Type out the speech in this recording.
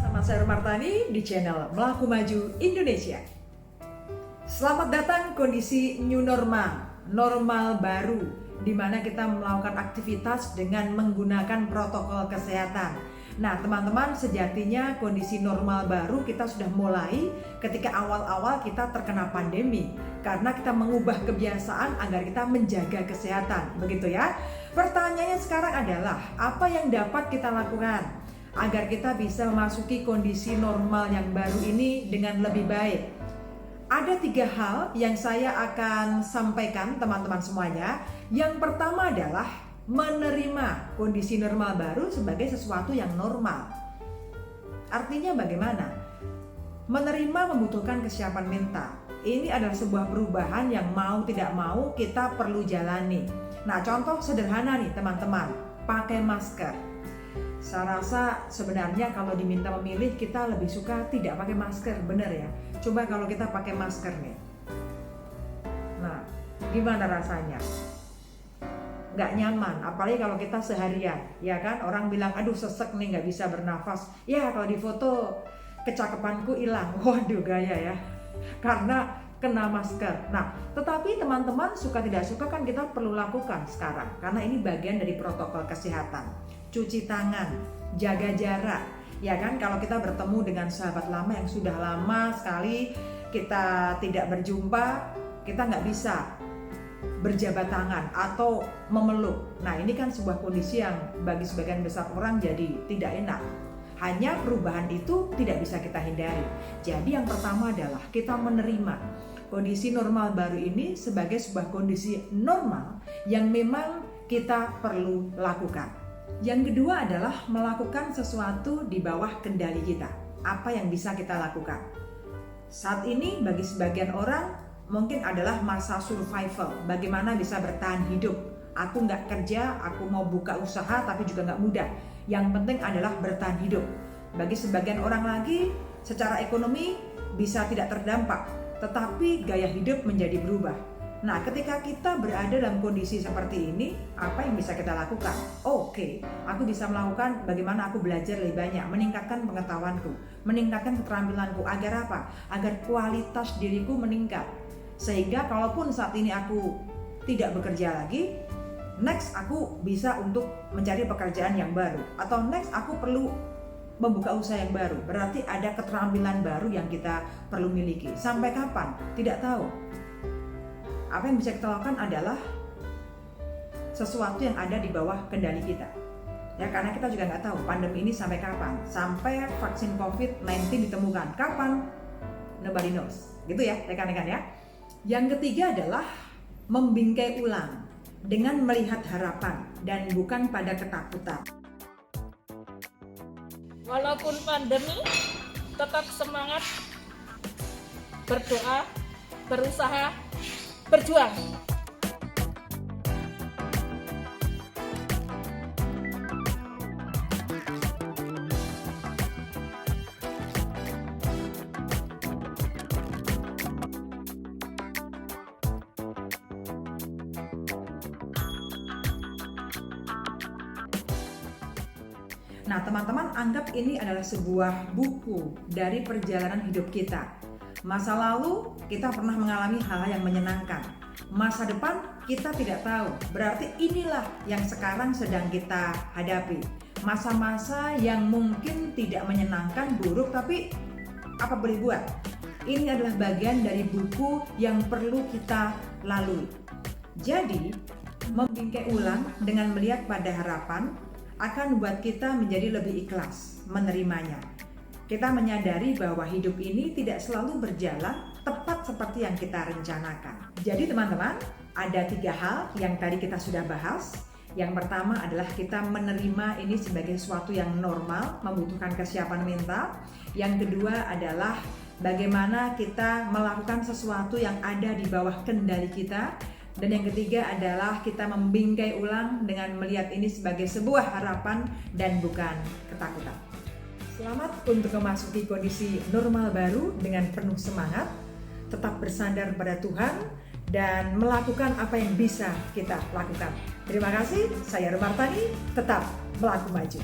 bersama saya Martani di channel Melaku Maju Indonesia. Selamat datang kondisi new normal, normal baru, di mana kita melakukan aktivitas dengan menggunakan protokol kesehatan. Nah teman-teman, sejatinya kondisi normal baru kita sudah mulai ketika awal-awal kita terkena pandemi, karena kita mengubah kebiasaan agar kita menjaga kesehatan, begitu ya. Pertanyaannya sekarang adalah, apa yang dapat kita lakukan agar kita bisa memasuki kondisi normal yang baru ini dengan lebih baik? Ada 3 hal yang saya akan sampaikan teman-teman semuanya. Yang pertama adalah menerima kondisi normal baru sebagai sesuatu yang normal. Artinya bagaimana? Menerima membutuhkan kesiapan mental. Ini adalah sebuah perubahan yang mau tidak mau kita perlu jalani. Nah, contoh sederhana nih teman-teman, pakai masker. Saya rasa sebenarnya kalau diminta memilih, kita lebih suka tidak pakai masker, bener ya? Coba kalau kita pakai masker nih, nah gimana rasanya? Nggak nyaman, apalagi kalau kita seharian, ya kan? Orang bilang, aduh sesek nih, nggak bisa bernafas. Ya kalau di foto kecakapanku hilang, waduh gaya ya, karena kena masker. Nah, tetapi teman-teman suka tidak suka kan kita perlu lakukan sekarang, karena ini bagian dari protokol kesehatan. Cuci tangan, jaga jarak, ya kan? Kalau kita bertemu dengan sahabat lama yang sudah lama sekali kita tidak berjumpa, kita nggak bisa berjabat tangan atau memeluk. Nah, ini kan sebuah kondisi yang bagi sebagian besar orang jadi tidak enak. Hanya perubahan itu tidak bisa kita hindari. Jadi yang pertama adalah kita menerima kondisi normal baru ini sebagai sebuah kondisi normal yang memang kita perlu lakukan. Yang kedua adalah melakukan sesuatu di bawah kendali kita. Apa yang bisa kita lakukan? Saat ini bagi sebagian orang mungkin adalah masa survival. Bagaimana bisa bertahan hidup? Aku nggak kerja, aku mau buka usaha tapi juga nggak mudah. Yang penting adalah bertahan hidup. Bagi sebagian orang lagi, secara ekonomi bisa tidak terdampak, tetapi gaya hidup menjadi berubah. Nah, ketika kita berada dalam kondisi seperti ini, apa yang bisa kita lakukan? Oke, aku bisa melakukan bagaimana aku belajar lebih banyak, meningkatkan pengetahuanku, meningkatkan keterampilanku. Agar apa? Agar kualitas diriku meningkat. Sehingga kalaupun saat ini aku tidak bekerja lagi, next aku bisa untuk mencari pekerjaan yang baru. Atau next aku perlu membuka usaha yang baru. Berarti ada keterampilan baru yang kita perlu miliki. Sampai kapan? Tidak tahu. Apa yang bisa kita lakukan adalah sesuatu yang ada di bawah kendali kita. Ya, karena kita juga nggak tahu pandemi ini sampai kapan. Sampai vaksin COVID-19 ditemukan. Kapan? Nobody knows. Gitu ya, rekan-rekan ya. Yang ketiga adalah membingkai ulang dengan melihat harapan dan bukan pada ketakutan. Walaupun pandemi, tetap semangat, berdoa, berusaha, berjuang. Nah, teman-teman, anggap ini adalah sebuah buku dari perjalanan hidup kita. Masa lalu kita pernah mengalami hal-hal yang menyenangkan. Masa depan kita tidak tahu. Berarti inilah yang sekarang sedang kita hadapi. Masa-masa yang mungkin tidak menyenangkan, buruk, tapi apa boleh buat? Ini adalah bagian dari buku yang perlu kita lalui. Jadi, membingkai ulang dengan melihat pada harapan akan membuat kita menjadi lebih ikhlas menerimanya. Kita menyadari bahwa hidup ini tidak selalu berjalan tepat seperti yang kita rencanakan. Jadi teman-teman, ada 3 hal yang tadi kita sudah bahas. Yang pertama adalah kita menerima ini sebagai sesuatu yang normal, membutuhkan kesiapan mental. Yang kedua adalah bagaimana kita melakukan sesuatu yang ada di bawah kendali kita. Dan yang ketiga adalah kita membingkai ulang dengan melihat ini sebagai sebuah harapan dan bukan ketakutan. Selamat untuk memasuki kondisi normal baru dengan penuh semangat, tetap bersandar pada Tuhan, dan melakukan apa yang bisa kita lakukan. Terima kasih, saya Martani, tetap melaku maju.